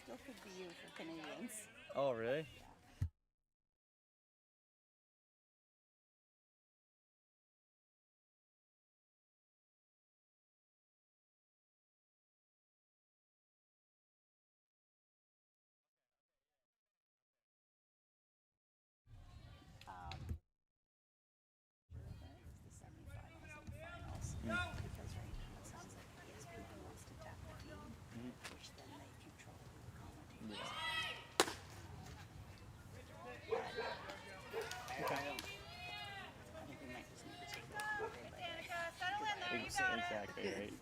Still could be you for Canadians. Oh, really? The semifinals and finals. Because right now it sounds like ESPN wants to tap the feed, which then they control the commentators. I think we might just need to take that day by day. Exactly, right?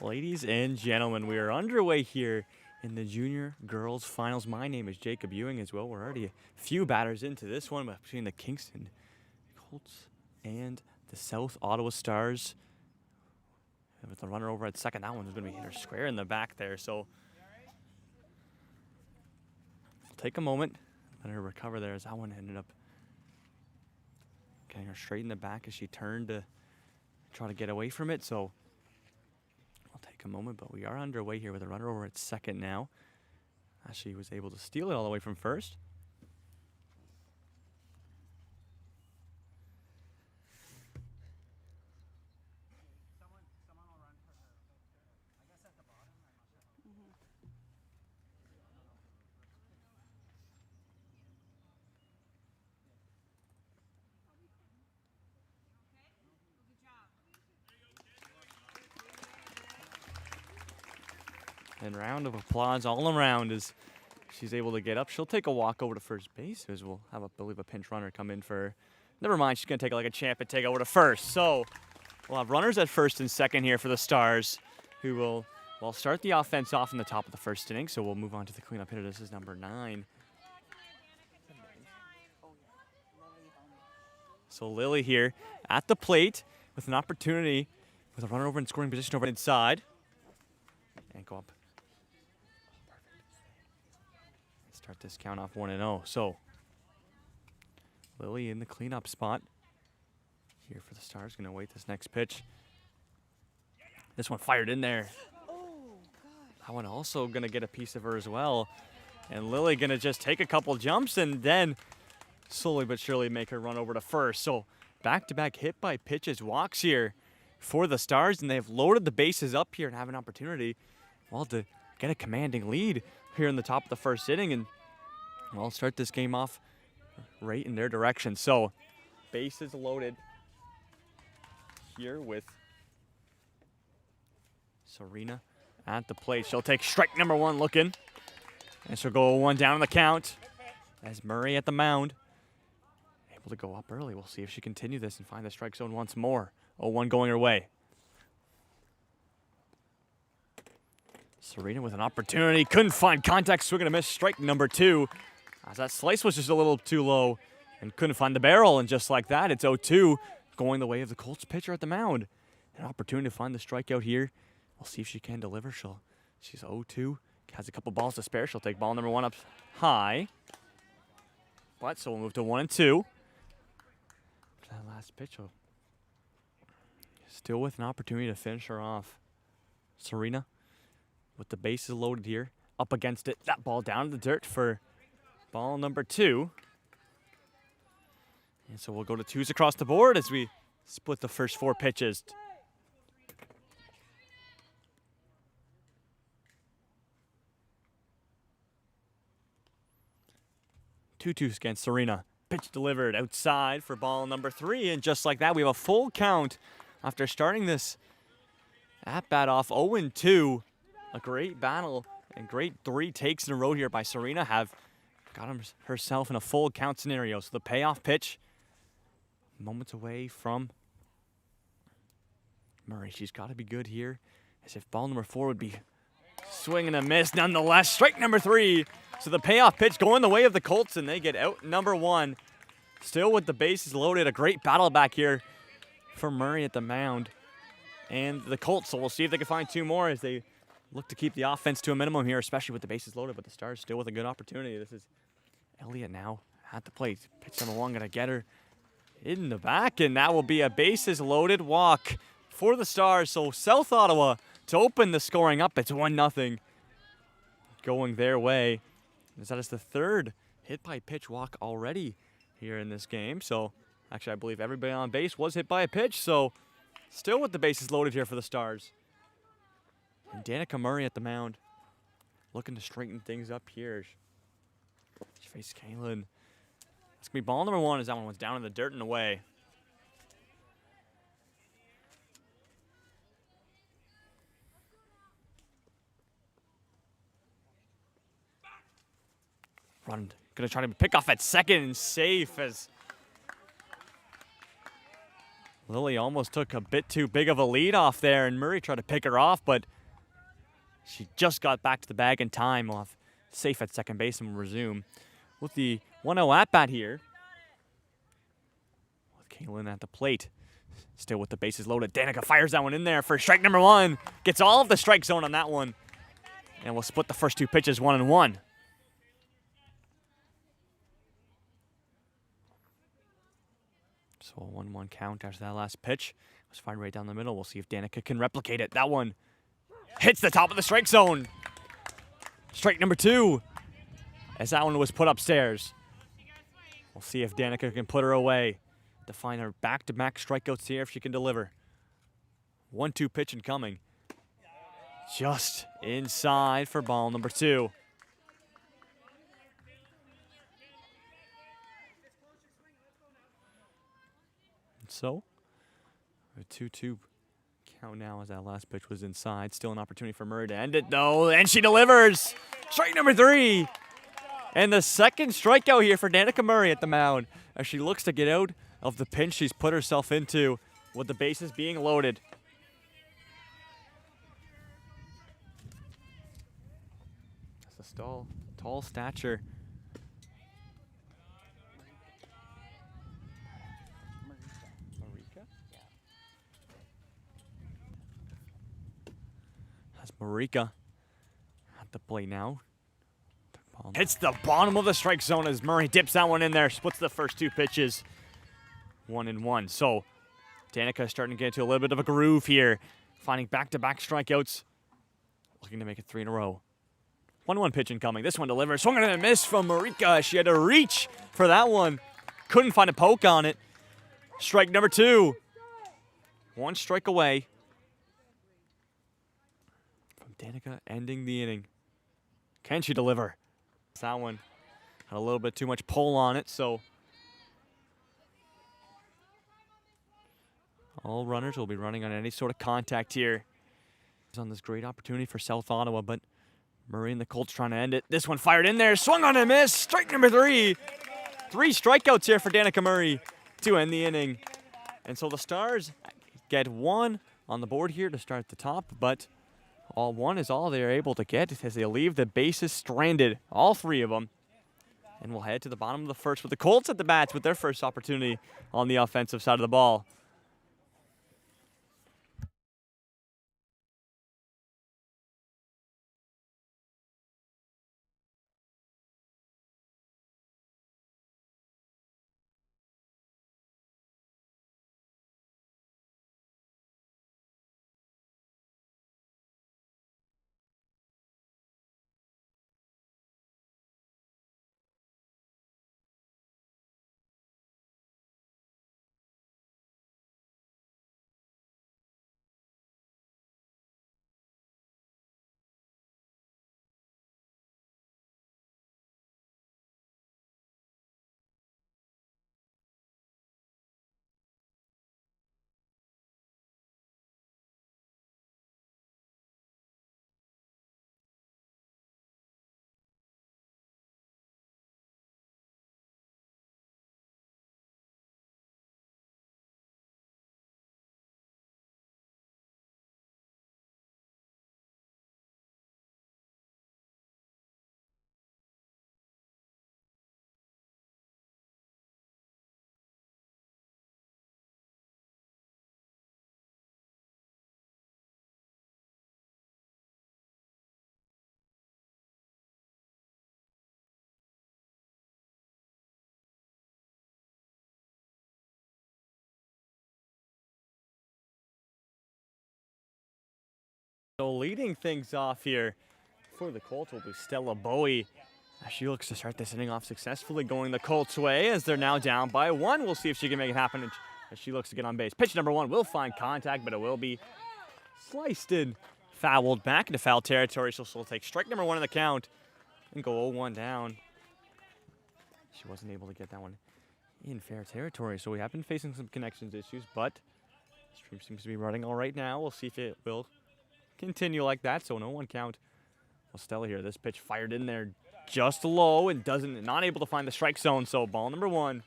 Ladies and gentlemen, we are underway here in the junior girls finals. My name is Jacob Ewing as well. We're already a few batters into this one between the Kingston Colts and the South Ottawa Stars. And with the runner over at second, that one's going to be hit her square in the back there. So we'll take a moment, let her recover there as that one ended up getting her straight in the back as she turned to try to get away from it. So we'll take a moment, but we are underway here with a runner over at second now. Ashley was able to steal it all the way from first. And round of applause all around as she's able to get up. She'll take a walk over to first base as we'll have, I believe, a pinch runner come in for. Never mind, she's going to take it like a champ and take over to first. So we'll have runners at first and second here for the Stars, who will start the offense off in the top of the first inning. So we'll move on to the cleanup hitter. This is number 9. So Lily here at the plate with an opportunity with a runner over in scoring position over inside. And go up. Start this count off 1-0. So Lily in the cleanup spot here for the Stars. Going to wait this next pitch. This one fired in there. That one also going to get a piece of her as well. And Lily going to just take a couple jumps and then slowly but surely make her run over to first. So back-to-back hit by pitches walks here for the Stars, and they've loaded the bases up here and have an opportunity, well, to get a commanding lead here in the top of the first inning and, well, start this game off right in their direction. So bases loaded here with Serena at the plate. She'll take strike number 1 looking, and she'll go 1 down on the count as Murray at the mound. Able to go up early. We'll see if she continue this and find the strike zone once more. 0-1 going her way. Serena with an opportunity. Couldn't find contact. Swing and a miss. Strike number 2. As that slice was just a little too low and couldn't find the barrel. And just like that, it's 0-2 going the way of the Colts pitcher at the mound. An opportunity to find the strikeout here. We'll see if she can deliver. She's 0-2. Has a couple balls to spare. She'll take ball number 1 up high. But so we'll move to 1-2. That last pitch will still with an opportunity to finish her off. Serena with the bases loaded here. Up against it. That ball down to the dirt for ball number 2. And so we'll go to 2s across the board as we split the first 4 pitches. Two-twos against Serena. Pitch delivered outside for ball number 3. And just like that, we have a full count after starting this at-bat off 0-2. A great battle and great 3 takes in a row here by Serena have got herself in a full count scenario. So the payoff pitch, moments away from Murray. She's got to be good here, as if ball number 4 would be swing and a miss nonetheless. Strike number 3. So the payoff pitch going the way of the Colts, and they get out number 1. Still with the bases loaded. A great battle back here for Murray at the mound and the Colts. So we'll see if they can find 2 more as they look to keep the offense to a minimum here, especially with the bases loaded. But the Stars still with a good opportunity. This is Elliott now at the plate. Pitch number one, gonna get her in the back, and that will be a bases loaded walk for the Stars. So South Ottawa to open the scoring up. It's 1-0 going their way. As that is the third hit by pitch walk already here in this game. So actually, I believe everybody on base was hit by a pitch. So still with the bases loaded here for the Stars. And Danica Murray at the mound, looking to straighten things up here. She faces Kaylin. It's going to be ball number one as that one was down in the dirt and away. Run. Going to try to pick off at second and safe as Lily almost took a bit too big of a lead off there, and Murray tried to pick her off, but she just got back to the bag in time off safe at second base and will resume with the 1-0 at-bat here. With Kaylin at the plate. Still with the bases loaded. Danica fires that one in there for strike number one. Gets all of the strike zone on that one. And we'll split the first two pitches 1-1. So a 1-1 count after that last pitch. It was fired right down the middle. We'll see if Danica can replicate it. That one hits the top of the strike zone. Strike number two. As that one was put upstairs. We'll see if Danica can put her away to find her back-to-back strikeouts here if she can deliver. 1-2 pitch incoming. Just inside for ball number two. So, a 2-2 count now as that last pitch was inside. Still an opportunity for Murray to end it, though, and she delivers. Strike number three. And the second strikeout here for Danica Murray at the mound as she looks to get out of the pinch she's put herself into with the bases being loaded. That's a tall stature. That's Marika at the plate now. Hits the bottom of the strike zone as Murray dips that one in there. Splits the first two pitches. 1-1. So Danica is starting to get into a little bit of a groove here. Finding back-to-back strikeouts. Looking to make it 3 in a row. 1-1 pitch incoming. This one delivers. Swung and a miss from Marika. She had to reach for that one. Couldn't find a poke on it. Strike number two. One strike away from Danica ending the inning. Can she deliver? That one had a little bit too much pull on it, so all runners will be running on any sort of contact here. It's on this great opportunity for South Ottawa, but Murray and the Colts trying to end it. This one fired in there, swung on and missed. Strike number three. 3 strikeouts here for Danica Murray to end the inning. And so the Stars get 1 on the board here to start at the top, but all 1 is all they're able to get as they leave the bases stranded, all 3 of them. And we'll head to the bottom of the first with the Colts at the bats with their first opportunity on the offensive side of the ball. So leading things off here for the Colts will be Stella Bowie. As she looks to start this inning off successfully, going the Colts' way as they're now down by 1. We'll see if she can make it happen as she looks to get on base. Pitch number 1 will find contact, but it will be sliced and fouled back into foul territory. So she'll take strike number 1 in the count and go 0-1 down. She wasn't able to get that one in fair territory, so we have been facing some connections issues, but the stream seems to be running all right now. We'll see if it will continue like that. So an 0-1 count. Well, Stella here, this pitch fired in there just low and not able to find the strike zone. So ball number 1.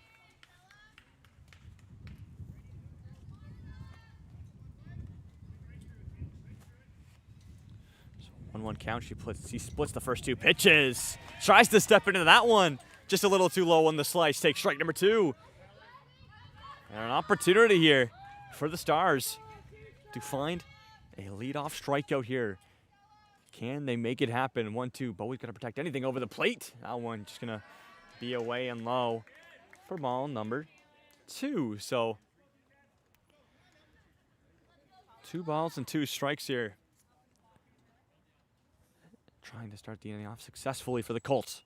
So 1-1 count. She splits the first 2 pitches. Tries to step into that one. Just a little too low on the slice. Takes strike number 2. And an opportunity here for the Stars to find a leadoff strikeout here. Can they make it happen? 1-2. Bowie's going to protect anything over the plate. That one just going to be away and low for ball number 2. So 2 balls and 2 strikes here. Trying to start the inning off successfully for the Colts.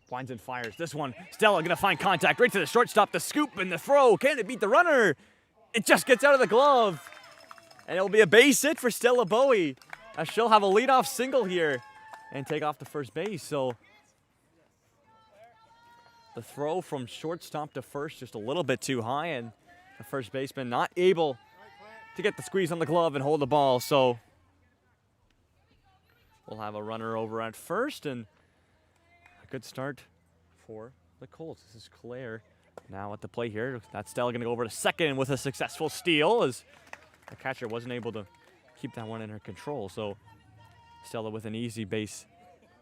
Winds and fires. This one, Stella going to find contact right to the shortstop. The scoop and the throw. Can it beat the runner? It just gets out of the glove. And it will be a base hit for Stella Bowie, as she'll have a leadoff single here and take off to first base. So the throw from shortstop to first just a little bit too high, and the first baseman not able to get the squeeze on the glove and hold the ball. So we'll have a runner over at first, and a good start for the Colts. This is Claire now at the plate here. That's Stella going to go over to second with a successful steal, as the catcher wasn't able to keep that one in her control. So Stella with an easy base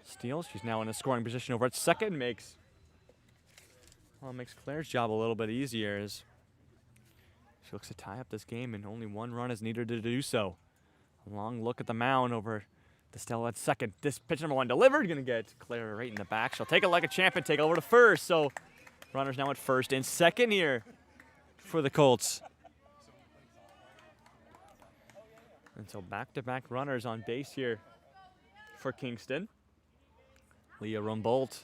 steal. She's now in a scoring position over at second. Makes Claire's job a little bit easier as she looks to tie up this game, and only 1 run is needed to do so. A long look at the mound over to Stella at second. This pitch number 1 delivered. Going to get Claire right in the back. She'll take it like a champ and take over to first. So runners now at first and second here for the Colts. And so back-to-back runners on base here for Kingston. Leah Rumbold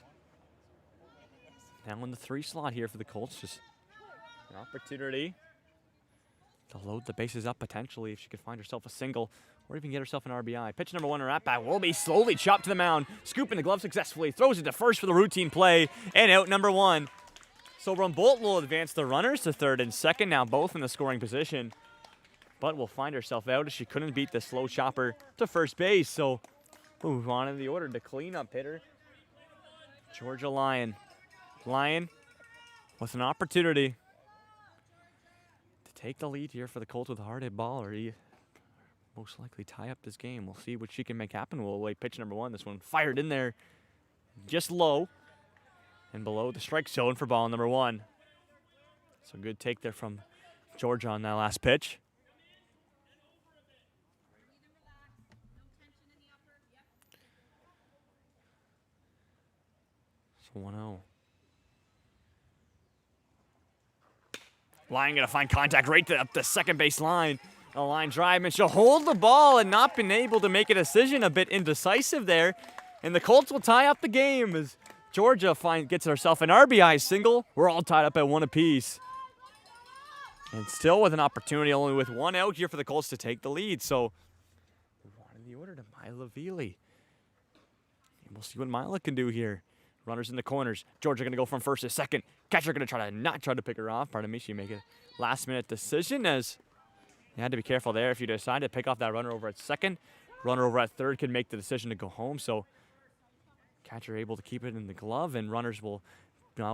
now in the 3 slot here for the Colts. Just an opportunity to load the bases up potentially if she could find herself a single or even get herself an RBI. Pitch number 1, her at-bat will be slowly chopped to the mound. Scooping the glove successfully. Throws it to first for the routine play. And out number 1. So Rumbold will advance the runners to third and second, now both in the scoring position. But will find herself out as she couldn't beat the slow chopper to first base. So move on in the order to cleanup hitter, Georgia Lyon. Lyon with an opportunity to take the lead here for the Colts with a hard hit ball, or he most likely tie up this game. We'll see what she can make happen. We'll await pitch number 1. This one fired in there just low and below the strike zone for ball number 1. So good take there from Georgia on that last pitch. So 1-0. Lyon going to find contact right up the second base line. A line drive, and she'll hold the ball and not been able to make a decision. A bit indecisive there. And the Colts will tie up the game as Georgia gets herself an RBI single. We're all tied up at 1 apiece. And still with an opportunity, only with 1 out here for the Colts to take the lead. So move on in the order to Mila Veely. And we'll see what Mila can do here. Runners in the corners. Georgia going to go from first to second. Catcher going to not try to pick her off. Pardon me. She make a last-minute decision as you had to be careful there. If you decide to pick off that runner over at second, runner over at third can make the decision to go home. So catcher able to keep it in the glove, and runners will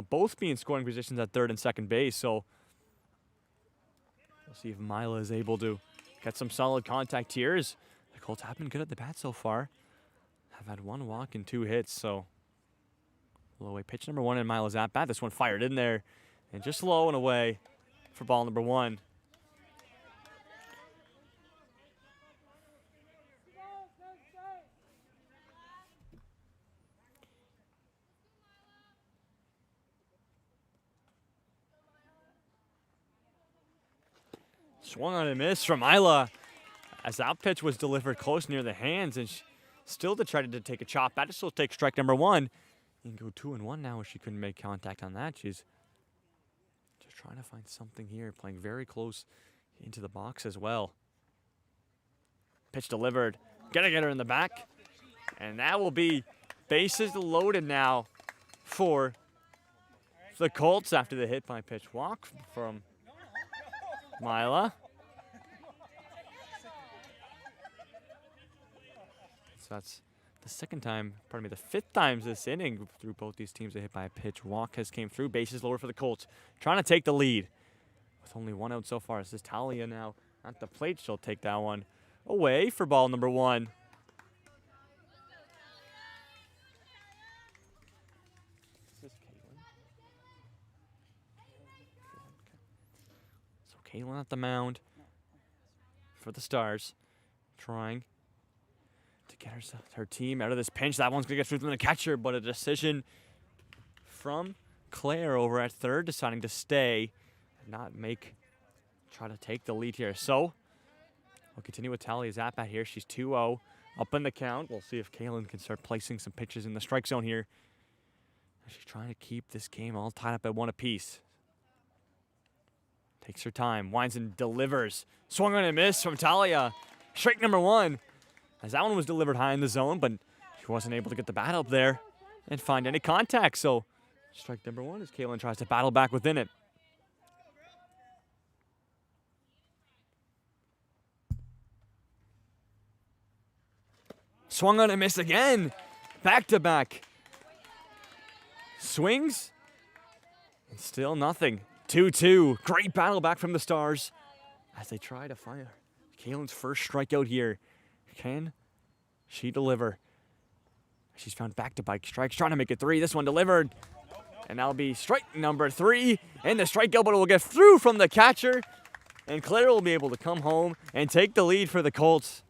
both be in scoring positions at third and second base. So we'll see if Mila is able to get some solid contact here. As the Colts have been good at the bat so far. Have had 1 walk and 2 hits. So low away pitch number 1 in Mila's at bat. This one fired in there and just low and away for ball number 1. Swung on and missed from Mila as that pitch was delivered close near the hands, and still decided to take a chop at it. Still take strike number 1. And go 2-1 now as she couldn't make contact on that. She's just trying to find something here, playing very close into the box as well. Pitch delivered. Gonna get her in the back. And that will be bases loaded now for the Colts after the hit by pitch walk from Mila. So that's the second time, the 5th time this inning through both these teams a hit by a pitch walk has came through. Bases lower for the Colts, trying to take the lead with only 1 out so far. This is Talia now at the plate. She'll take that one away for ball number 1. This is Caitlin. So Caitlin at the mound for the Stars, trying to get her team out of this pinch. That one's going to get through from the catcher, but a decision from Claire over at third, deciding to stay and not try to take the lead here. So we'll continue with Talia's at-bat here. She's 2-0 up in the count. We'll see if Kaylin can start placing some pitches in the strike zone here. She's trying to keep this game all tied up at 1 apiece. Takes her time, winds and delivers. Swung on a miss from Talia. Strike number 1. As that one was delivered high in the zone, but she wasn't able to get the bat up there and find any contact. So strike number 1 as Kaylin tries to battle back within it. Swung on and missed again. Back-to-back swings. And still nothing. 2-2. Great battle back from the Stars as they try to find Kaylin's first strikeout here. Can she deliver? She's found back-to-back strikes, trying to make it 3. This one delivered. And that'll be strike number 3. And the strikeout, but it will get through from the catcher. And Claire will be able to come home and take the lead for the Colts.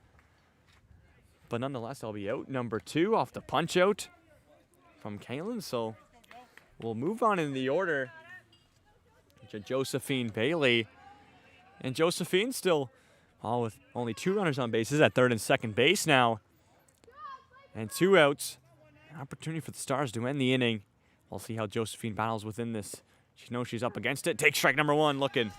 But nonetheless, that'll be out number 2 off the punch-out from Kaylin. So we'll move on in the order to Josephine Bailey. And Josephine still with only 2 runners on bases at third and second base now. And 2 outs. An opportunity for the Stars to end the inning. We'll see how Josephine battles within this. She knows she's up against it. Takes strike number 1, looking.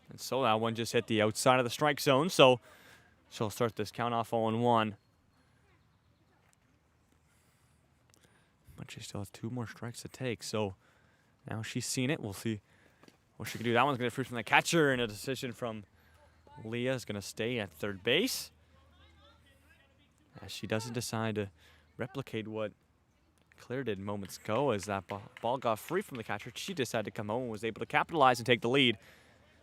And so that one just hit the outside of the strike zone. So she'll start this count off 0-1. But she still has 2 more strikes to take. So now she's seen it. We'll see what she can do. That one's going to free from the catcher, and a decision from Leah is going to stay at third base, as she doesn't decide to replicate what Claire did moments ago. As that ball got free from the catcher, she decided to come home and was able to capitalize and take the lead.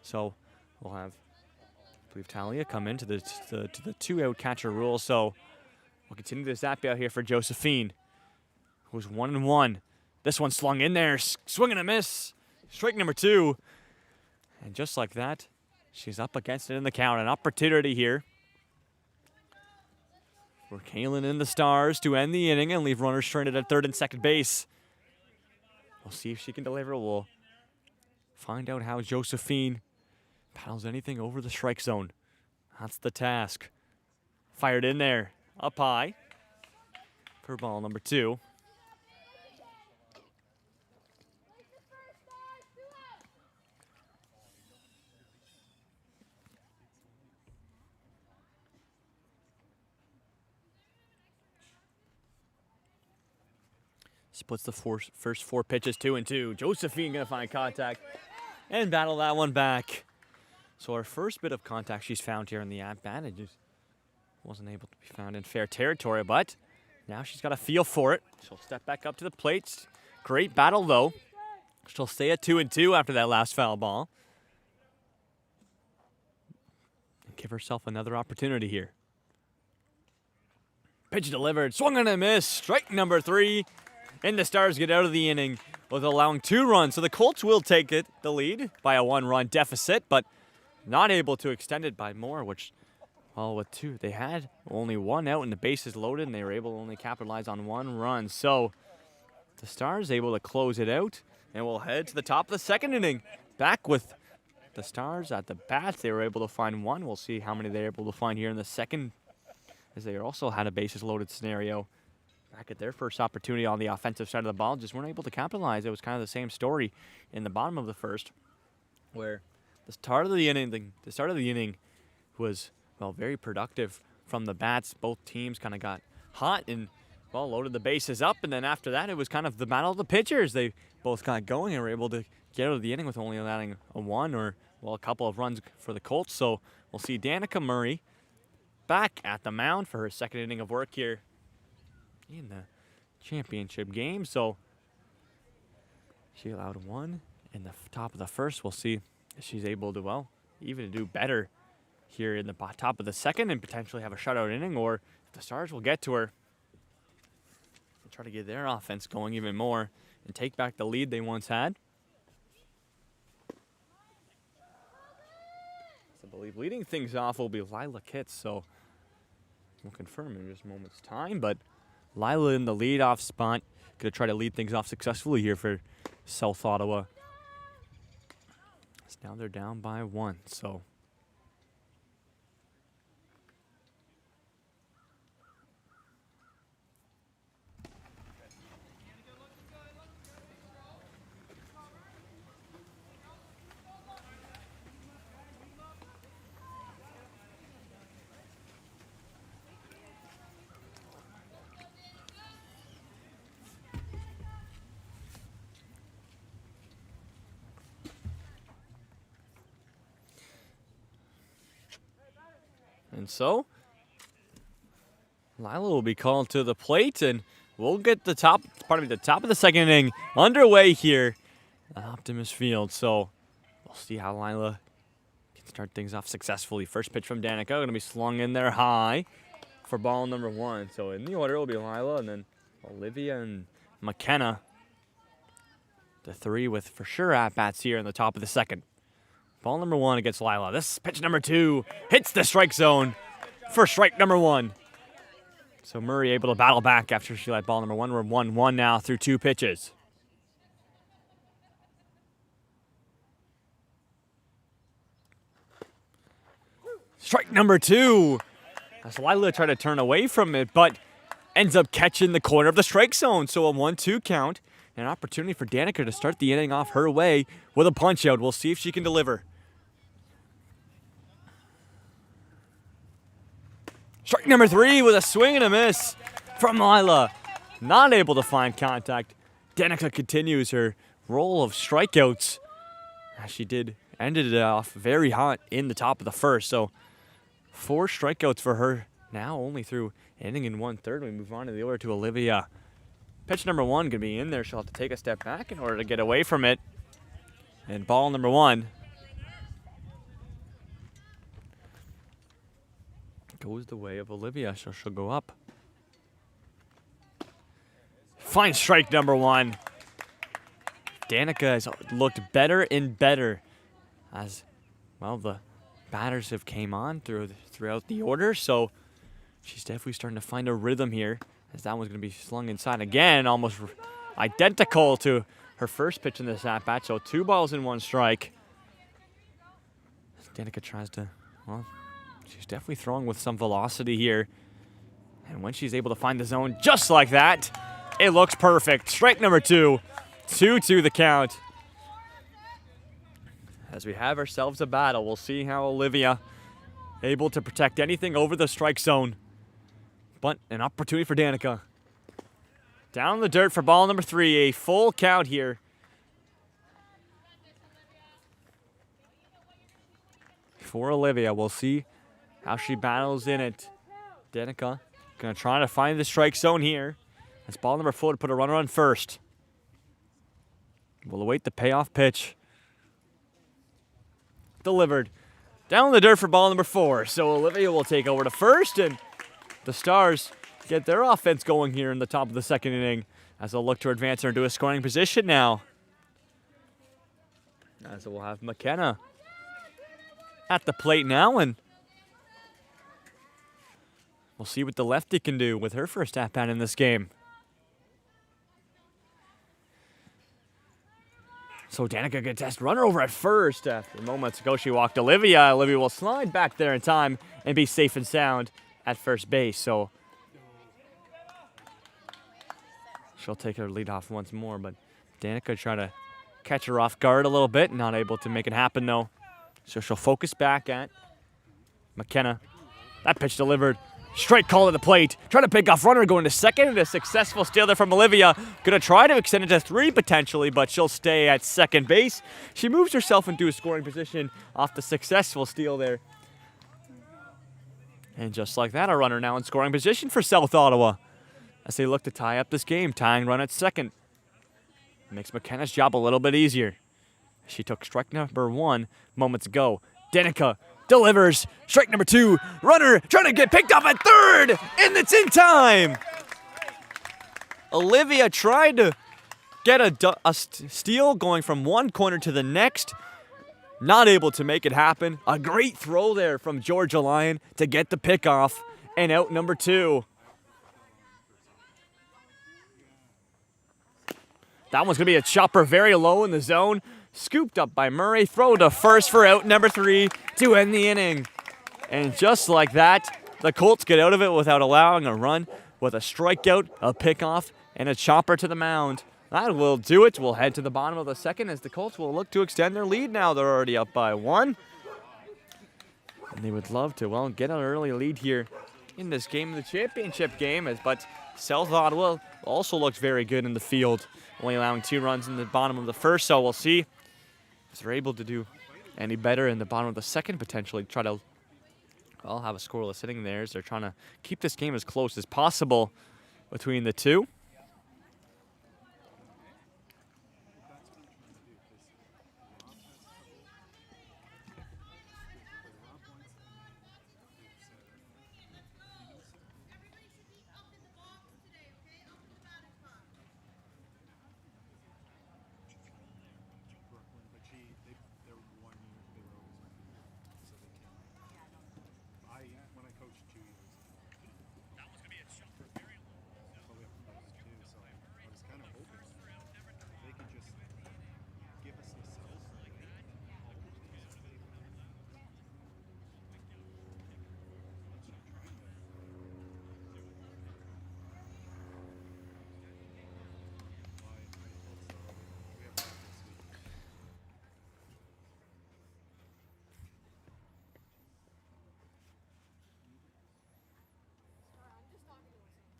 So we'll have, I believe, Talia come into the 2-out catcher rule. So we'll continue this at-bat here for Josephine, who's 1-1. This one slung in there, swing and a miss. Strike number 2. And just like that, she's up against it in the count. An opportunity here for Kaylin and the Stars to end the inning and leave runners stranded at third and second base. We'll see if she can deliver. We'll find out how Josephine paddles anything over the strike zone. That's the task. Fired in there, up high for ball number 2. Splits the first 4 pitches 2-2. Josephine going to find contact and battle that one back. So our first bit of contact she's found here in the at-bat. It just wasn't able to be found in fair territory, but now she's got a feel for it. She'll step back up to the plate. Great battle, though. She'll stay at 2-2 after that last foul ball. And give herself another opportunity here. Pitch delivered. Swung on a miss. Strike number 3. And the Stars get out of the inning with allowing 2 runs. So the Colts will take the lead by a 1-run deficit, but not able to extend it by more, which, well, with 2, they had only 1 out and the bases loaded, and they were able to only capitalize on 1 run. So the Stars able to close it out, and we'll head to the top of the second inning. back with the Stars at the bats. They were able to find one. We'll see how many they're able to find here in the second, as they also had a bases loaded scenario back at their first opportunity on the offensive side of the ball. Just weren't able to capitalize. It was kind of the same story in the bottom of the first, where the start of the inning was, well, very productive from the bats. Both teams kind of got hot and, well, loaded the bases up, and then after that it was kind of the battle of the pitchers. They both got going and were able to get out of the inning with only allowing a one or, well, a couple of runs for the Colts. So we'll see Danica Murray back at the mound for her second inning of work here in the championship game. So she allowed one in the top of the first. We'll see if she's able to, well, even do better here in the top of the second and potentially have a shutout inning, or if the Stars will get to her and try to get their offense going even more and take back the lead they once had. So I believe leading things off will be Lila Kitts, so we'll confirm in just a moment's time. But Lila in the leadoff spot, going to try to lead things off successfully here for South Ottawa. So now they're down by one, so so Lila will be called to the plate, and we'll get the top of the second inning underway here at Optimus Field. So we'll see how Lila can start things off successfully. First pitch from Danica, going to be slung in there high for ball number one. So in the order will be Lila and then Olivia and McKenna. The three with for sure at-bats here in the top of the second. Ball number one against Lila. This pitch number two hits the strike zone for strike number one. So Murray able to battle back after she let ball number one. We're 1-1 now through two pitches. Strike number two. As Lila tried to turn away from it, but ends up catching the corner of the strike zone. So a 1-2 count. An opportunity for Danica to start the inning off her way with a punch out. We'll see if she can deliver. Strike number three with a swing and a miss from Lila. Not able to find contact. Danica continues her roll of strikeouts, as she ended it off very hot in the top of the first. So 4 strikeouts for her now, only through inning and 1/3. We move on to the order to Olivia. Pitch number one going to be in there. She'll have to take a step back in order to get away from it. And ball number one goes the way of Olivia, so she'll go up. Fine strike number one. Danica has looked better and better as, well, the batters have came on throughout the order, so she's definitely starting to find a rhythm here, as that one's going to be slung inside again, almost identical to her first pitch in this at-bat. So 2 balls and 1 strike. Danica tries to, well, she's definitely throwing with some velocity here. And when she's able to find the zone just like that, it looks perfect. Strike number 2. 2-2 the count. As we have ourselves a battle, we'll see how Olivia able to protect anything over the strike zone. But an opportunity for Danica. Down in the dirt for ball number 3. A full count here. For Olivia, we'll see how she battles in it. Danica gonna try to find the strike zone here. That's ball number 4 to put a runner on first. We'll await the payoff pitch. Delivered. Down in the dirt for ball number 4. So Olivia will take over to first, and the Stars get their offense going here in the top of the second inning as they'll look to advance her into a scoring position now. As we'll have McKenna at the plate now, and we'll see what the lefty can do with her first at-bat in this game. So Danica gets test runner over at first. After moments ago, she walked Olivia. Olivia will slide back there in time and be safe and sound at first base. So she'll take her lead off once more, but Danica trying to catch her off guard a little bit. Not able to make it happen, though. So she'll focus back at McKenna. That pitch delivered. Straight call at the plate. Trying to pick off runner going to second. And a successful steal there from Olivia. Going to try to extend it to 3 potentially, but she'll stay at second base. She moves herself into a scoring position off the successful steal there. And just like that, a runner now in scoring position for South Ottawa as they look to tie up this game. Tying run at second. Makes McKenna's job a little bit easier. She took strike number 1 moments ago. Danica delivers. Strike number 2. Runner trying to get picked up at third, and it's in time. Olivia tried to get a steal going from one corner to the next. Not able to make it happen. A great throw there from Georgia Lyon to get the pick off, and out number 2. That one's going to be a chopper very low in the zone. Scooped up by Murray. Throw to first for out number 3 to end the inning. And just like that, the Colts get out of it without allowing a run with a strikeout, a pickoff, and a chopper to the mound. That will do it. We'll head to the bottom of the second as the Colts will look to extend their lead now. They're already up by 1. And they would love to, well, get an early lead here in this game, the championship game. But South Ottawa also looks very good in the field, only allowing 2 runs in the bottom of the first. So we'll see if they're able to do any better in the bottom of the second, potentially try to, well, have a scoreless inning there as they're trying to keep this game as close as possible between the two.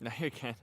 No, you can't.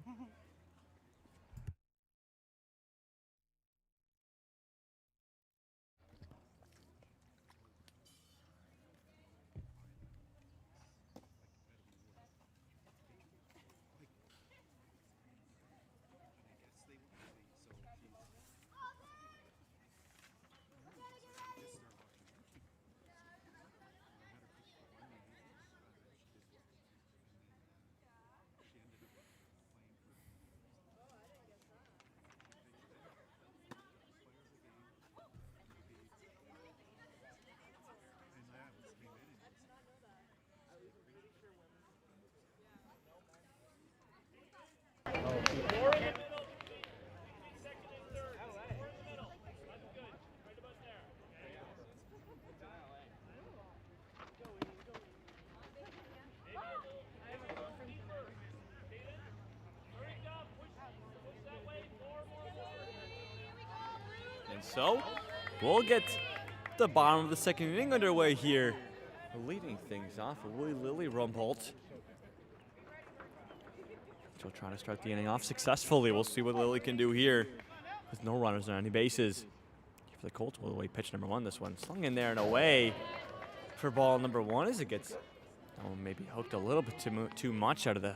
And so, we'll get the bottom of the second inning underway here. Leading things off, Lily Rumbold. She'll try to start the inning off successfully. We'll see what Lily can do here with no runners on any bases. For the Colts, will away pitch number 1. This one slung in there and away for ball number 1 as it gets maybe hooked a little bit too much out of the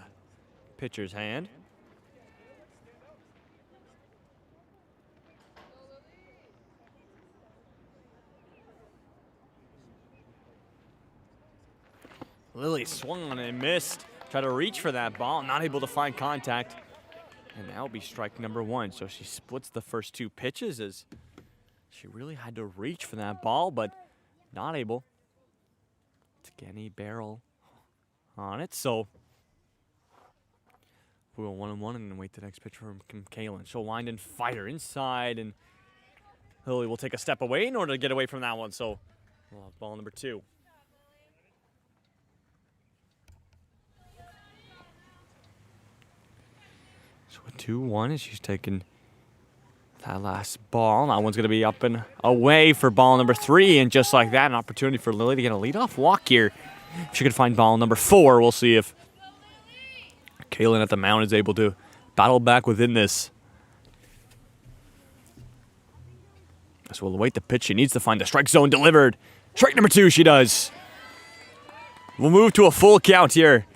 pitcher's hand. Lily swung on and missed. Tried to reach for that ball, not able to find contact. And that'll be strike number 1. So she splits the first 2 pitches as she really had to reach for that ball, but not able to get any barrel on it. So we'll 1-1 and wait the next pitch from Kaylin. She'll wind and fire inside, and Lily will take a step away in order to get away from that one. So we'll have ball number 2. So a 2-1 as she's taking that last ball. That one's going to be up and away for ball number 3. And just like that, an opportunity for Lily to get a leadoff walk here. If she could find ball number 4, we'll see if Kaylin at the mound is able to battle back within this. So we'll await the pitch. She needs to find the strike zone delivered. Strike number 2, she does. We'll move to a full count here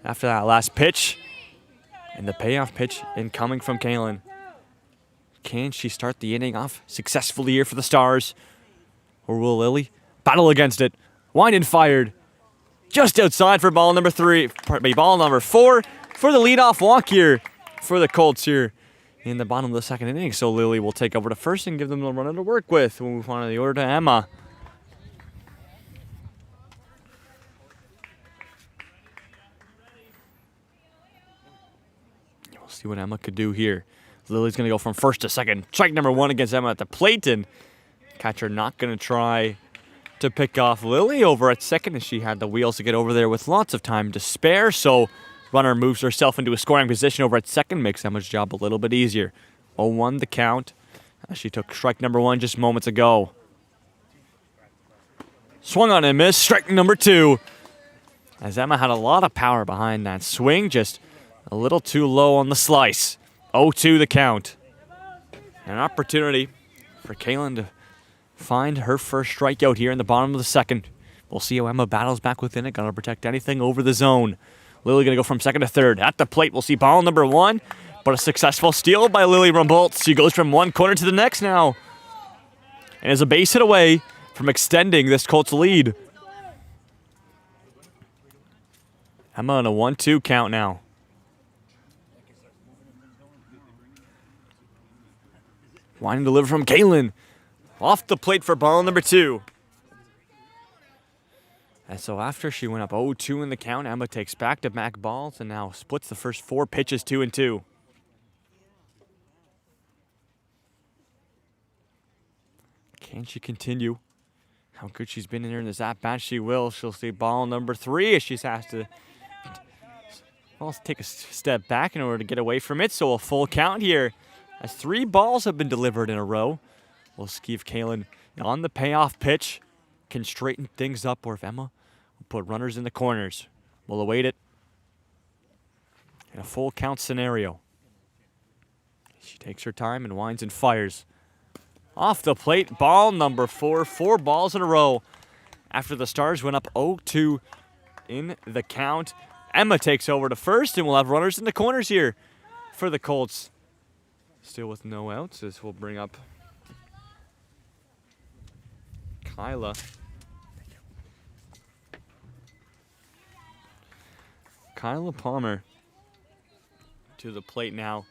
after that last pitch. And the payoff pitch incoming from Kaylin. Can she start the inning off successfully here for the Stars? Or will Lily battle against it? Wind and fired. Just outside for ball number 3. Ball number 4 for the leadoff walk here for the Colts here in the bottom of the 2nd inning. So Lily will take over to first and give them the runner to work with. We'll move on to the order to Emma. We'll see what Emma could do here. Lily's going to go from first to second. Strike number 1 against Emma at the plate. And catcher not going to try to pick off Lily over at second as she had the wheels to get over there with lots of time to spare. So runner moves herself into a scoring position over at second, makes Emma's job a little bit easier. 0-1 the count as she took strike number 1 just moments ago. Swung on and missed. Strike number 2. As Emma had a lot of power behind that swing, just a little too low on the slice. 0-2 the count. An opportunity for Kaylin to find her first strikeout here in the bottom of the 2nd. We'll see how Emma battles back within it. Gonna protect anything over the zone. Lily gonna go from 2nd to 3rd. At the plate, we'll see ball number 1, but a successful steal by Lily Rumboldt. She goes from one corner to the next now. And is a base hit away from extending this Colts lead. Emma on a 1-2 count now. Winding deliver from Kaylin. Off the plate for ball number 2. And so after she went up 0-2 in the count, Emma takes back-to-back balls and now splits the first 4 pitches 2-2. Can she continue? How good she's been in here in this at-bat, she will. She'll see ball number 3 as she has to take a step back in order to get away from it. So a full count here as 3 balls have been delivered in a row. We'll see if Kaylin on the payoff pitch can straighten things up, or if Emma will put runners in the corners. We'll await it in a full count scenario. She takes her time and winds and fires. Off the plate, ball number 4. 4 balls in a row after the Stars went up 0-2 in the count. Emma takes over to first, and we'll have runners in the corners here for the Colts. Still with no outs, this will bring up Kyla. Kyla Palmer to the plate now.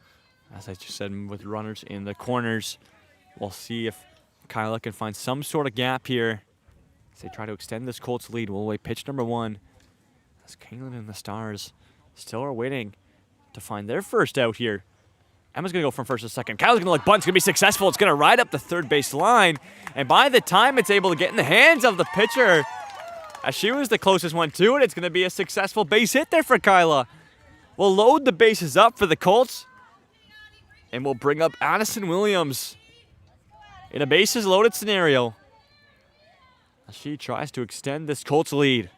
As I just said, with runners in the corners. We'll see if Kyla can find some sort of gap here as they try to extend this Colts lead. We'll wait pitch number 1. As Kaylin and the Stars still are waiting to find their first out here. Emma's going to go from first to second. Kyla's going to look bunt. It's going to be successful. It's going to ride up the third base line. And by the time it's able to get in the hands of the pitcher, as she was the closest one to it, it's going to be a successful base hit there for Kyla. We'll load the bases up for the Colts. And we'll bring up Addison Williams in a bases loaded scenario as she tries to extend this Colts lead.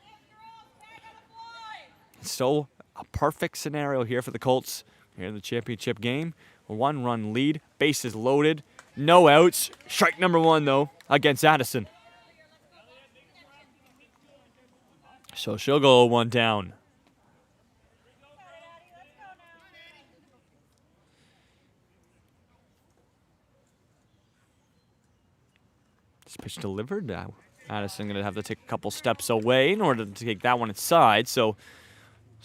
So a perfect scenario here for the Colts here in the championship game. A 1-run lead, bases loaded, no outs. Strike number 1 though against Addison. So she'll go 1 down. This pitch delivered. Now Addison going to have to take a couple steps away in order to take that one inside. So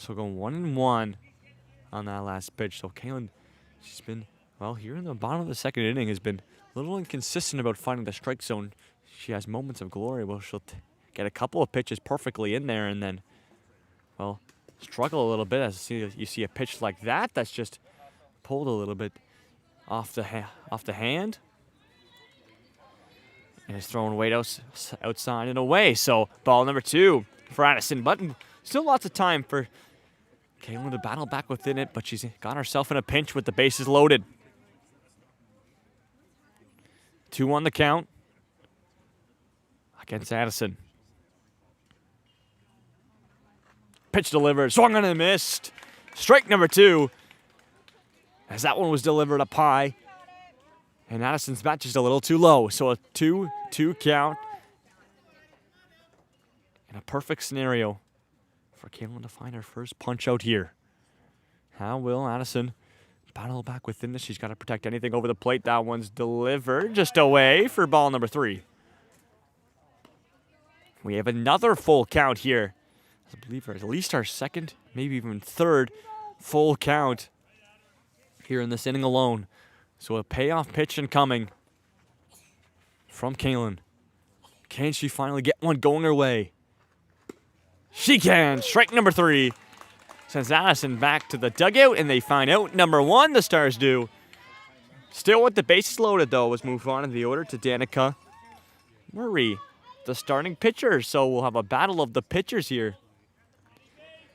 going 1-1 on that last pitch. So Kaylin, she's been, well, here in the bottom of the 2nd inning, has been a little inconsistent about finding the strike zone. She has moments of glory. Well, she'll get a couple of pitches perfectly in there and then, well, struggle a little bit as you see a pitch like that that's just pulled a little bit off the hand. And it's thrown way outside and away. So ball number 2 for Addison. But still lots of time for Kaylin to battle back within it. But she's got herself in a pinch with the bases loaded. 2 on the count against Addison. Pitch delivered. Swung on and missed. Strike number 2. As that one was delivered up high. And Addison's bat just a little too low. So a 2-2 count. And a perfect scenario for Kaylin to find her first punch out here. How will Addison battle back within this? She's got to protect anything over the plate. That one's delivered just away for ball number 3. We have another full count here. I believe at least our second, maybe even third full count here in this inning alone. So a payoff pitch incoming from Kaylin. Can she finally get one going her way? She can. Strike number 3. Sends Addison back to the dugout, and they find out number 1, the Stars do. Still with the bases loaded, though, was moved on in the order to Danica Murray, the starting pitcher. So we'll have a battle of the pitchers here.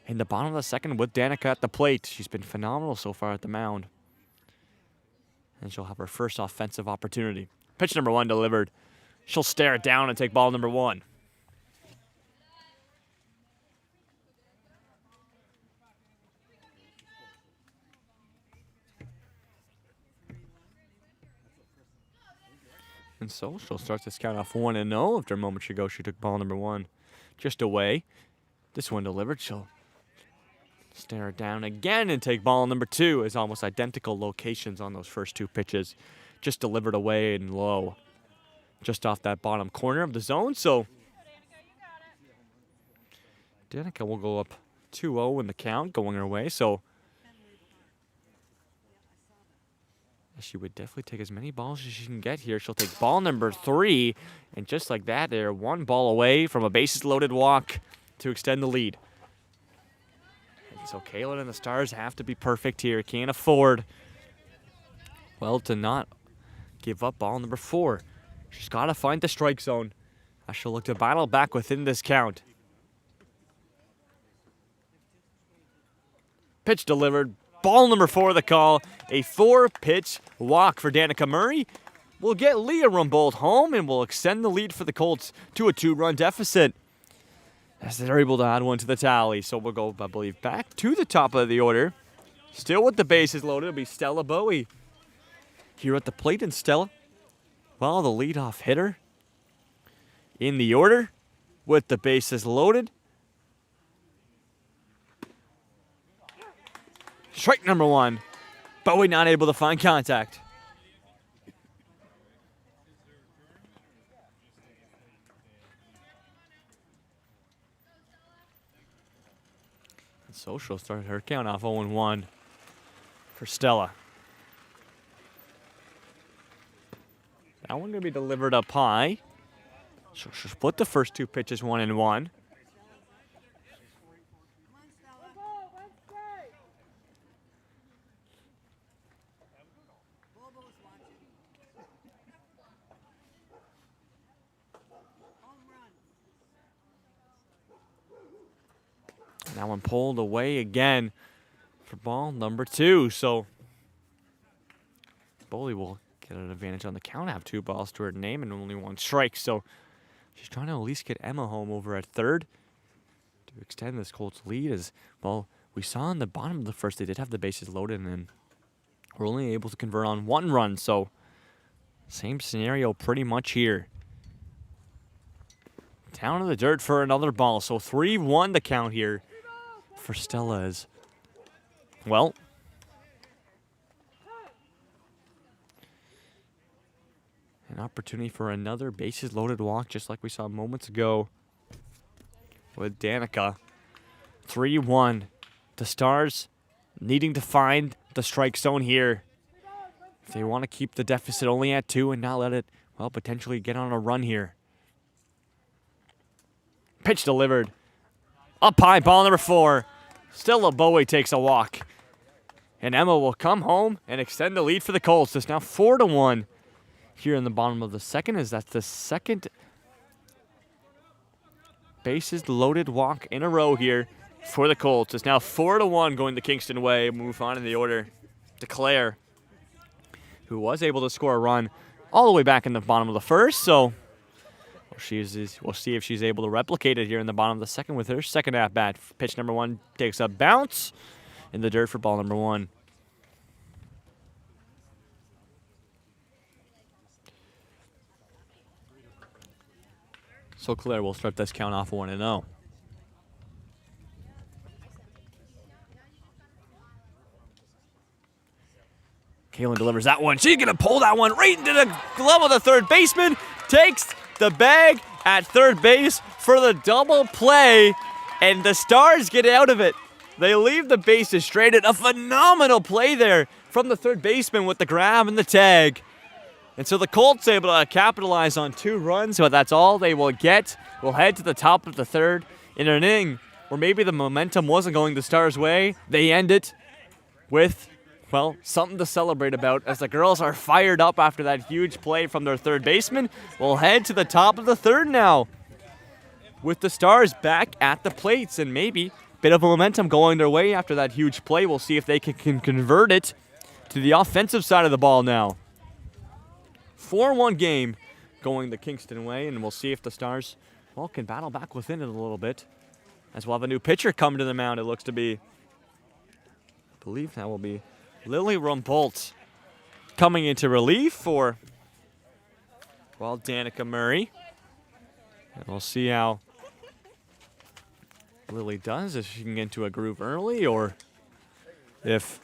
In the bottom of the second with Danica at the plate. She's been phenomenal so far at the mound. And she'll have her first offensive opportunity. Pitch number 1 delivered. She'll stare it down and take ball number 1. And so she'll start this count off 1-0. After a moment ago, she took ball number 1 just away. This one delivered. She'll stare it down again and take ball number 2. Is almost identical locations on those first 2 pitches. Just delivered away and low. Just off that bottom corner of the zone. So Danica will go up 2-0 in the count going her way. So she would definitely take as many balls as she can get here. She'll take ball number 3. And just like that, they're 1 ball away from a bases loaded walk to extend the lead. And so Kaylin and the Stars have to be perfect here. Can't afford, well, to not give up ball number 4. She's got to find the strike zone. I shall look to battle back within this count. Pitch delivered. Ball number 4 the call. A 4-pitch walk for Danica Murray. Will get Leah Rumbold home and will extend the lead for the Colts to a 2-run deficit. As they're able to add one to the tally. So we'll go, I believe, back to the top of the order. Still with the bases loaded, it'll be Stella Bowie here at the plate. And Stella, well, the leadoff hitter in the order with the bases loaded. Strike number 1. Bowie not able to find contact. And so she'll start her count off 0-1 for Stella. That one going to be delivered up high. She'll split the first 2 pitches 1-1. That one pulled away again for ball number 2. So Bowie will get an advantage on the count. Have 2 balls to her name and only 1 strike. So she's trying to at least get Emma home over at third to extend this Colts lead. As well, we saw in the bottom of the first, they did have the bases loaded and were only able to convert on 1 run. So same scenario pretty much here. Down in the dirt for another ball. So 3-1 the count here for Stella is, well, an opportunity for another bases loaded walk just like we saw moments ago with Danica. 3-1. The Stars needing to find the strike zone here if they want to keep the deficit only at 2 and not let it, well, potentially get on a run here. Pitch delivered. Up high, ball number 4. Stella Bowie takes a walk. And Emma will come home and extend the lead for the Colts. It's now 4-1. here in the bottom of the second, as that's the second bases loaded walk in a row here for the Colts. It's now 4-1 going the Kingston way. Move on in the order to Claire, who was able to score a run all the way back in the bottom of the first. So we'll see if she's able to replicate it here in the bottom of the second with her second at bat. Pitch number 1 takes a bounce in the dirt for ball number 1. So Claire will start this count off 1-0. Kaylin delivers that one. She's going to pull that one right into the glove of the third baseman. Takes the bag at third base for the double play, and the Stars get out of it. They leave the bases straight. A phenomenal play there from the third baseman with the grab and the tag. And so the Colts able to capitalize on 2 runs, but that's all they will get. We'll head to the top of the third in an inning where maybe the momentum wasn't going the Stars' way. They end it with, well, something to celebrate about as the girls are fired up after that huge play from their third baseman. We'll head to the top of the third now with the Stars back at the plates and maybe a bit of momentum going their way after that huge play. We'll see if they can convert it to the offensive side of the ball now. 4-1 game going the Kingston way, and we'll see if the Stars, well, can battle back within it a little bit. As we'll have a new pitcher come to the mound, it looks to be. I believe that will be Lily Rumbolt coming into relief for, well, Danica Murray. And we'll see how Lily does, if she can get into a groove early or if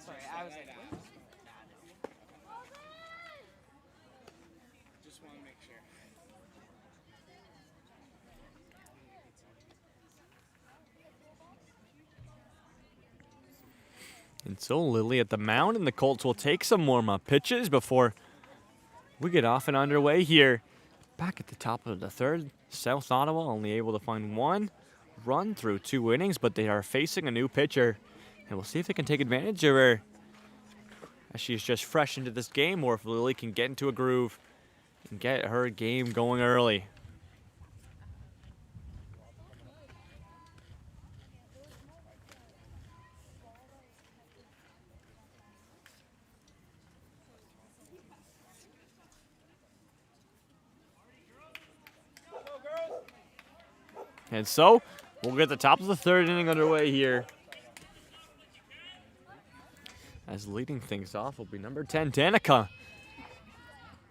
Sorry, I was like, what? Just want to make sure. And so Lily at the mound, and the Colts will take some warm-up pitches before we get off and underway here. Back at the top of the third, South Ottawa only able to find 1 run through 2 innings, but they are facing a new pitcher. And we'll see if they can take advantage of her as she's just fresh into this game, or if Lily can get into a groove and get her game going early. And so we'll get the top of the third inning underway here. As leading things off will be number 10, Danica.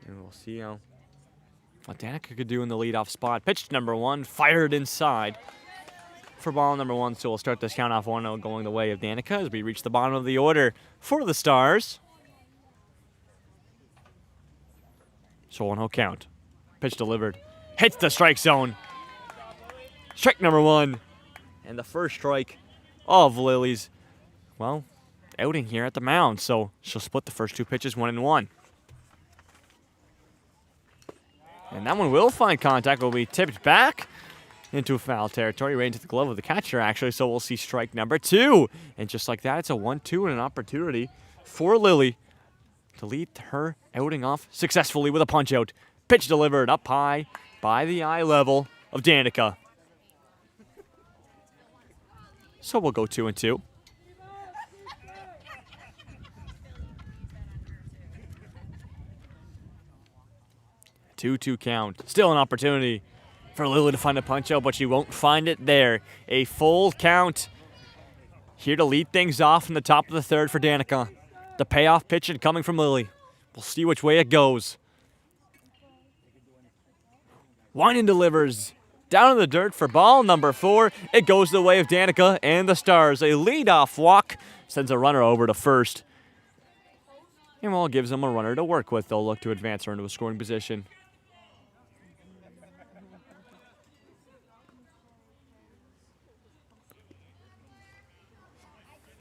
And we'll see what Danica could do in the leadoff spot. Pitch number 1, fired inside for ball number 1. So we'll start this count off 1-0 going the way of Danica as we reach the bottom of the order for the Stars. So 1-0 count. Pitch delivered. Hits the strike zone. Strike number 1. And the first strike of Lily's, well, outing here at the mound. So she'll split the first 2 pitches 1-1. And that one will find contact. Will be tipped back into foul territory, right into the glove of the catcher, actually. So we'll see strike number 2. And just like that, it's a 1-2 and an opportunity for Lily to lead her outing off successfully with a punch out. Pitch delivered up high by the eye level of Danica. So we'll go 2-2. 2-2 count. Still an opportunity for Lily to find a punch out, but she won't find it there. A full count here to lead things off in the top of the third for Danica. The payoff pitch coming from Lily. We'll see which way it goes. Winan delivers down in the dirt for ball number 4. It goes the way of Danica and the Stars. A leadoff walk sends a runner over to first. And while it gives them a runner to work with, they'll look to advance her into a scoring position.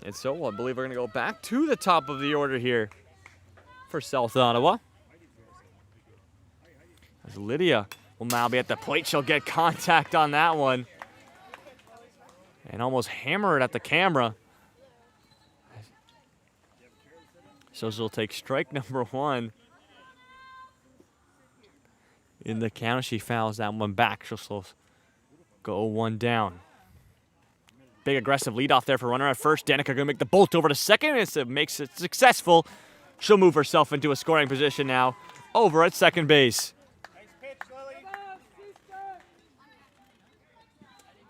And so I believe we're going to go back to the top of the order here for South Ottawa. As Lydia will now be at the plate. She'll get contact on that one. And almost hammer it at the camera. So she'll take strike number 1. In the count, she fouls that one back. She'll go 1 down. Big aggressive leadoff there for runner at first. Danica going to make the bolt over to second. It makes it successful. She'll move herself into a scoring position now over at second base.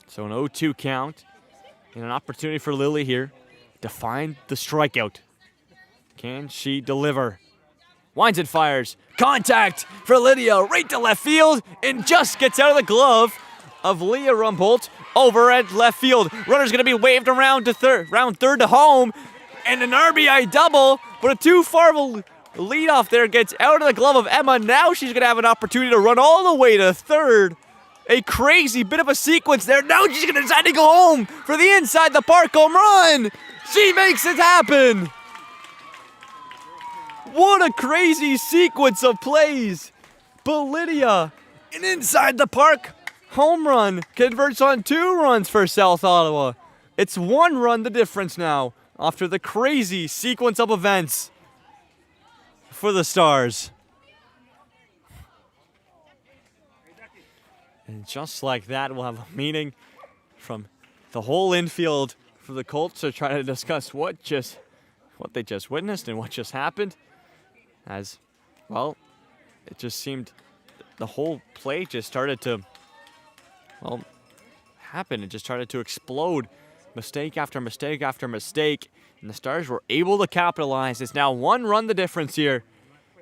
So an 0-2 count and an opportunity for Lily here to find the strikeout. Can she deliver? Winds and fires. Contact for Lydia right to left field and just gets out of the glove of Leah Rumbolt over at left field. Runner's going to be waved around to third to home, and an RBI double, but a too far of a leadoff there gets out of the glove of Emma. Now she's going to have an opportunity to run all the way to third. A crazy bit of a sequence there. Now she's going to decide to go home for the inside the park home run. She makes it happen. What a crazy sequence of plays. But Lydia, an inside the park home run, converts on 2 runs for South Ottawa. It's 1 run the difference now after the crazy sequence of events for the Stars. And just like that, we'll have a meeting from the whole infield for the Colts to try to discuss what they just witnessed and what just happened. As, well, it just seemed the whole play just started to, happen. It just started to explode. Mistake after mistake after mistake. And the Stars were able to capitalize. It's now 1 run the difference here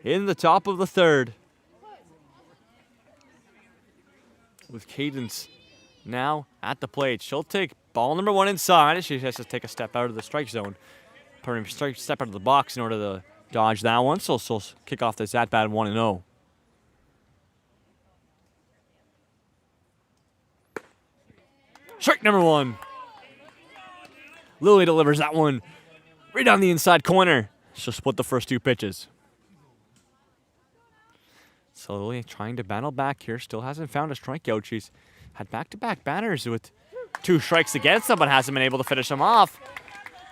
in the top of the 3rd. With Cadence now at the plate. She'll take ball number 1 inside. She has to take a step out of the strike zone. Step out of the box in order to dodge that one. So she'll kick off this at-bat 1-0. Strike number 1. Lily delivers that one right down the inside corner. She'll split the first 2 pitches. So Lily trying to battle back here. Still hasn't found a strikeout. She's had back-to-back batters with 2 strikes against them, but hasn't been able to finish them off.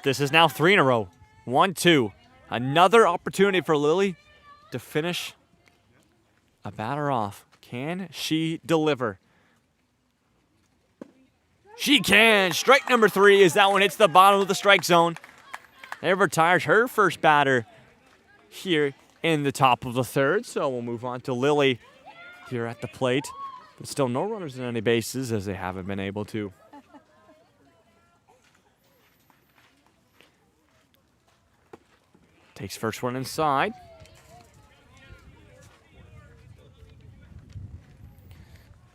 This is now 3 in a row. 1-2. Another opportunity for Lily to finish a batter off. Can she deliver? She can. Strike number 3 as that one hits the bottom of the strike zone. It retires her first batter here in the top of the 3rd. So we'll move on to Lily here at the plate. But still no runners in any bases as they haven't been able to. Takes first one inside.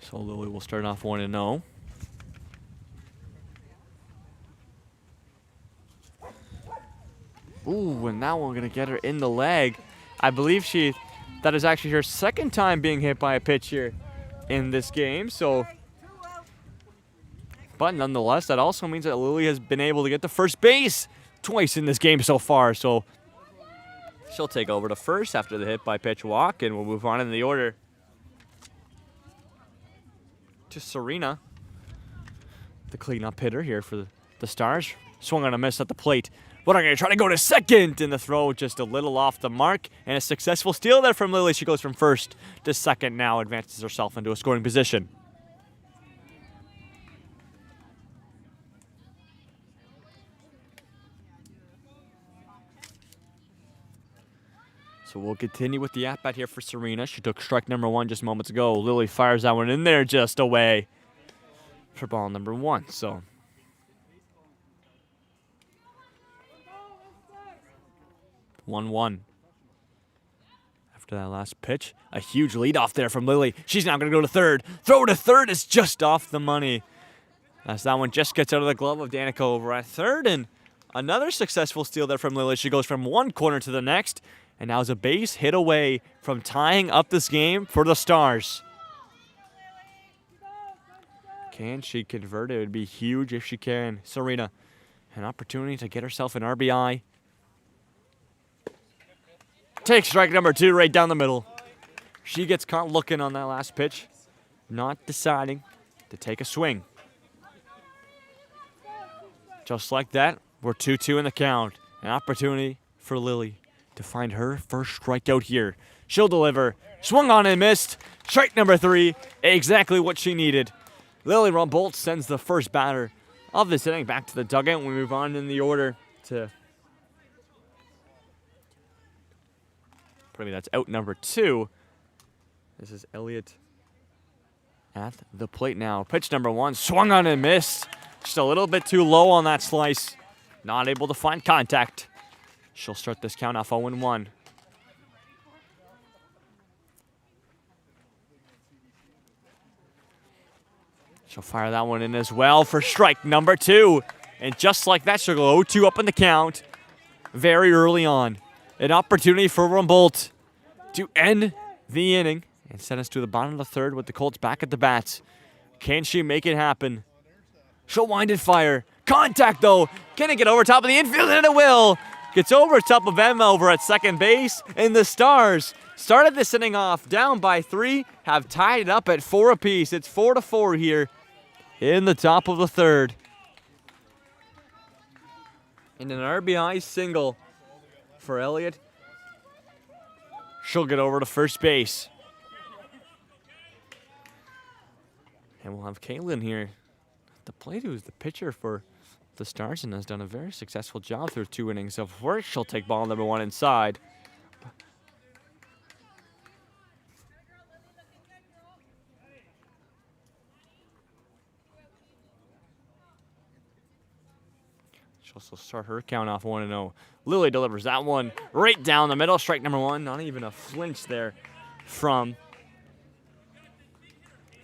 So Lily will start off 1-0. Ooh, and that one going to get her in the leg. I believe that is actually her 2nd time being hit by a pitch here in this game. So, but nonetheless, that also means that Lily has been able to get to first base twice in this game so far. So she'll take over to first after the hit by pitch walk, and we'll move on in the order to Serena, the cleanup hitter here for the Stars. Swung on a miss at the plate. But I'm going to try to go to second, and the throw just a little off the mark. And a successful steal there from Lily. She goes from first to second now, advances herself into a scoring position. So we'll continue with the at-bat here for Serena. She took strike number 1 just moments ago. Lily fires that one in there just away for ball number 1. So 1-1. After that last pitch, a huge leadoff there from Lily. She's now going to go to third. Throw to third is just off the money. As that one just gets out of the glove of Danica over at third. And another successful steal there from Lily. She goes from one corner to the next. And now is a base hit away from tying up this game for the Stars. Can she convert? It would be huge if she can. Serena An opportunity to get herself an RBI. Takes strike number 2 right down the middle. She gets caught looking on that last pitch, not deciding to take a swing. Just like that, we're 2-2 in the count. An opportunity for Lily to find her first strikeout here. She'll deliver. Swung on and missed. Strike number 3, exactly what she needed. Lily Rumbolt sends the first batter of this inning back to the dugout. We move on in the order to... That's out number 2. This is Elliott at the plate now. Pitch number 1, swung on and missed. Just a little bit too low on that slice. Not able to find contact. She'll start this count off 0-1. She'll fire that one in as well for strike number 2. And just like that, she'll go 0-2 up in the count very early on. An opportunity for Rumbolt to end the inning and send us to the bottom of the third with the Colts back at the bats. Can she make it happen? She'll wind and fire. Contact, though. Can it get over top of the infield? And it will. Gets over top of Emma over at second base. And the Stars started this inning off down by 3, have tied it up at 4 apiece. It's 4-4 here in the top of the third. And an RBI single for Elliott. She'll get over to first base. And we'll have Caitlin here at the plate, who's the pitcher for the Stars and has done a very successful job through 2 innings of work. She'll take ball number 1 inside. She'll also start her count off 1-0. Lily delivers that one right down the middle. Strike number 1. Not even a flinch there from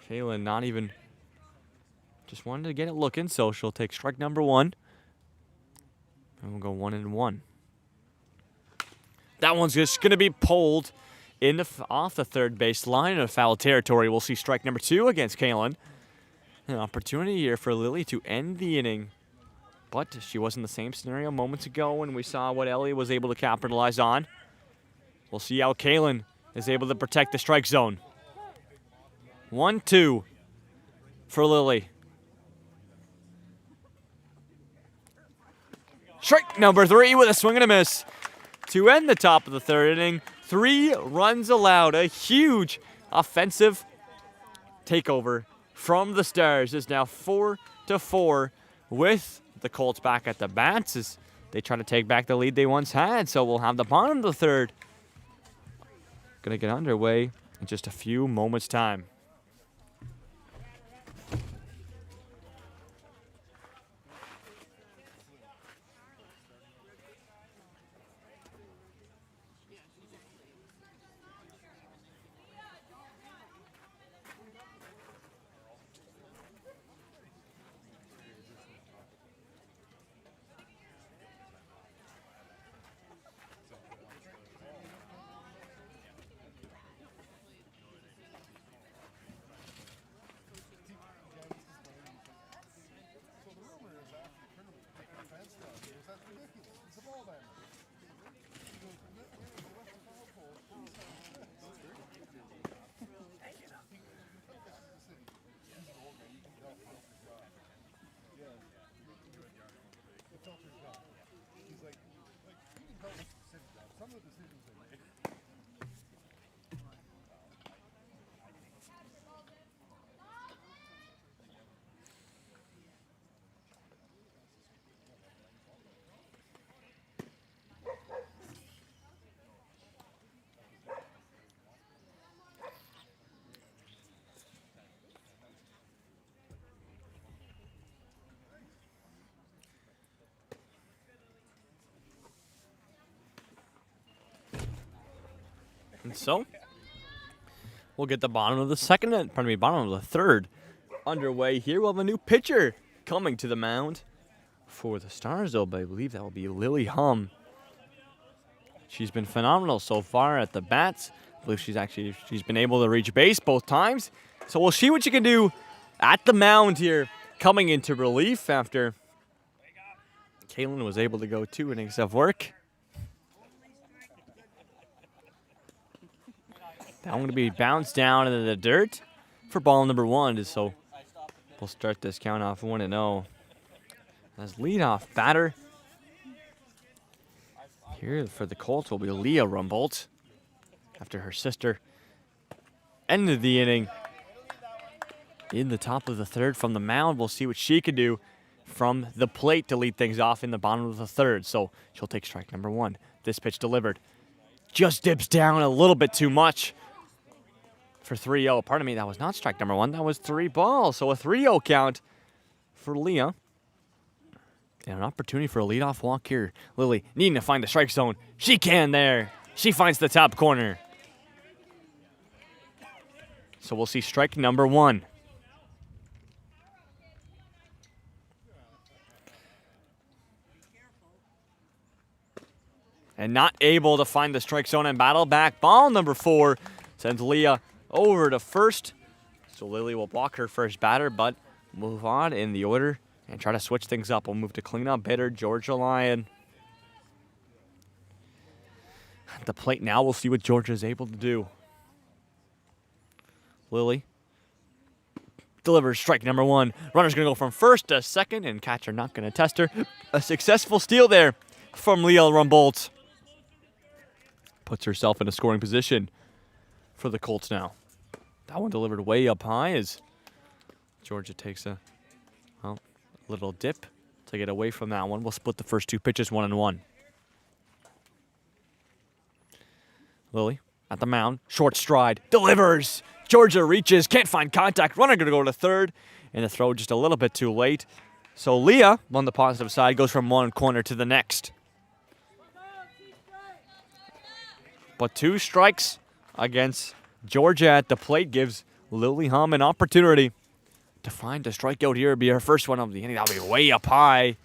Kaylin. Not even. Just wanted to get it looking, so she'll take strike number 1. And we'll go 1-1. That one's just going to be pulled off the third base line in foul territory. We'll see strike number 2 against Kaylin. An opportunity here for Lily to end the inning. But she was in the same scenario moments ago when we saw what Ellie was able to capitalize on. We'll see how Kaylin is able to protect the strike zone. 1-2 for Lily. Strike number 3 with a swing and a miss. To end the top of the third inning, 3 runs allowed. A huge offensive takeover from the Stars. It's now 4-4 with the Colts back at the bats as they try to take back the lead they once had. So we'll have the bottom of the third going to get underway in just a few moments' time. And so, we'll get the bottom of the bottom of the third underway here. We'll have a new pitcher coming to the mound for the Stars, though, but I believe that will be Lily Hum. She's been phenomenal so far at the bats. I believe she's been able to reach base both times. So we'll see what she can do at the mound here, coming into relief after Kalen was able to go 2 innings of work. That one going to be bounced down into the dirt for ball number 1. So we'll start this count off 1-0. As leadoff batter here for the Colts will be Leah Rumboldt after her sister ended the inning in the top of the 3rd from the mound. We'll see what she can do from the plate to lead things off in the bottom of the 3rd. So she'll take strike number 1. This pitch delivered. Just dips down a little bit too much for 3-0. Pardon me, that was not strike number 1. That was 3 balls. So a 3-0 count for Leah. And an opportunity for a leadoff walk here. Lily needing to find the strike zone. She can there. She finds the top corner. So we'll see strike number 1. And not able to find the strike zone and battle back. Ball number 4 sends Leah over to first. So Lily will block her first batter, but move on in the order and try to switch things up. We'll move to cleanup hitter, Georgia Lyon. At the plate now, we'll see what Georgia is able to do. Lily delivers strike number 1. Runner's going to go from first to second, and catcher not going to test her. A successful steal there from Leah Rumboldt. Puts herself in a scoring position for the Colts now. That one delivered way up high as Georgia takes a little dip to get away from that one. We'll split the first 2 pitches 1-1. Lily at the mound, short stride, delivers. Georgia reaches, can't find contact. Runner going to go to third, and the throw just a little bit too late. So Leah, on the positive side, goes from one corner to the next. But 2 strikes against Georgia at the plate gives Lily Hum an opportunity to find a strikeout here. It'll be her first one of the inning. That'll be way up high.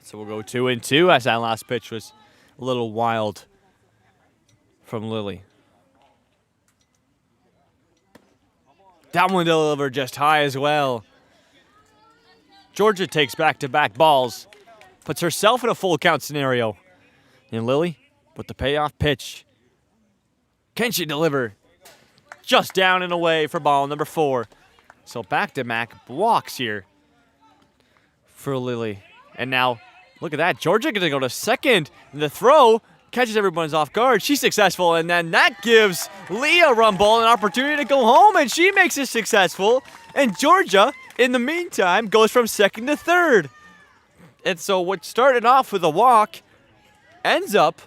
So we'll go 2-2 as that last pitch was a little wild from Lily. That one delivered just high as well. Georgia takes back-to-back balls, puts herself in a full count scenario. And Lily, with the payoff pitch, can she deliver? Just down and away for ball number 4. So back-to-back blocks here for Lily. And now, look at that. Georgia going to go to second. And the throw catches everyone's off guard. She's successful, and then that gives Leah Rumboldt an opportunity to go home, and she makes it successful. And Georgia, in the meantime, goes from second to third. And so what started off with a walk ends up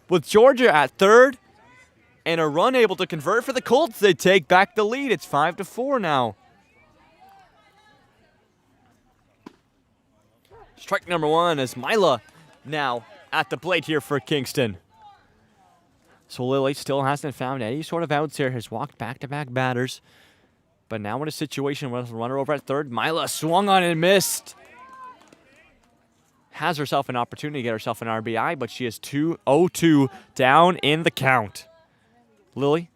with Georgia at third and a run able to convert for the Colts. They take back the lead. It's 5-4 now. Strike number 1 is Mila now at the plate here for Kingston. So Lily still hasn't found any sort of outs here. Has walked back-to-back batters. But now in a situation with a runner over at third, Mila swung on and missed. Has herself an opportunity to get herself an RBI, but she is 2-0-2 down in the count. Lily,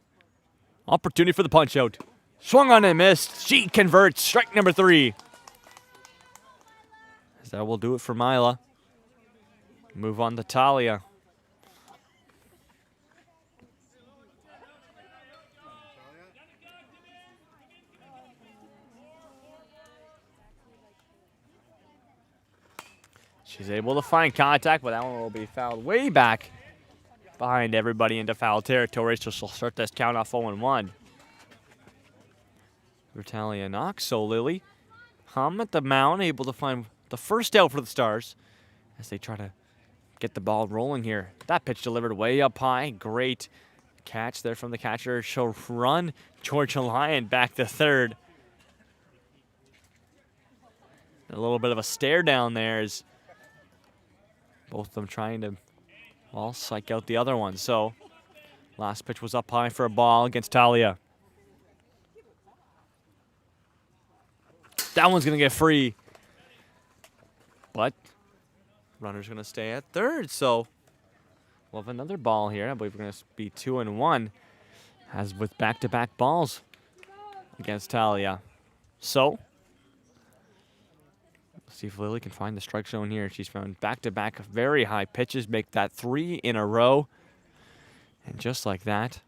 opportunity for the punch-out. Swung on and missed. She converts. Strike number 3. That will do it for Mila. Move on to Talia. She's able to find contact, but that one will be fouled way back behind everybody into foul territory, so she'll start this count off 0-1. Talia knocks, so Lily Hum at the mound, able to find the first out for the Stars as they try to get the ball rolling here. That pitch delivered way up high. Great catch there from the catcher. She'll run Georgia Lyon back to third. A little bit of a stare down there as both of them trying to, well, psych out the other one. So last pitch was up high for a ball against Talia. That one's going to get free. But runner's going to stay at third, so We'll have another ball here. I believe we're going to be 2-1, as with back-to-back balls against Talia. So, let's see if Lily can find the strike zone here. She's found back-to-back very high pitches, make that 3 in a row. And just like that,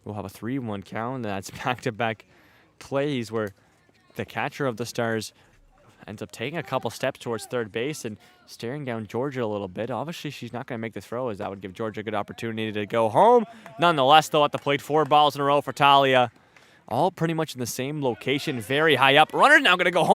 we'll have a 3-1 count. That's back-to-back plays where the catcher of the Stars ends up taking a couple steps towards third base and staring down Georgia a little bit. Obviously, she's not going to make the throw, as that would give Georgia a good opportunity to go home. Nonetheless, though, at the plate, 4 balls in a row for Talia. All pretty much in the same location, very high up. Runner now going to go home.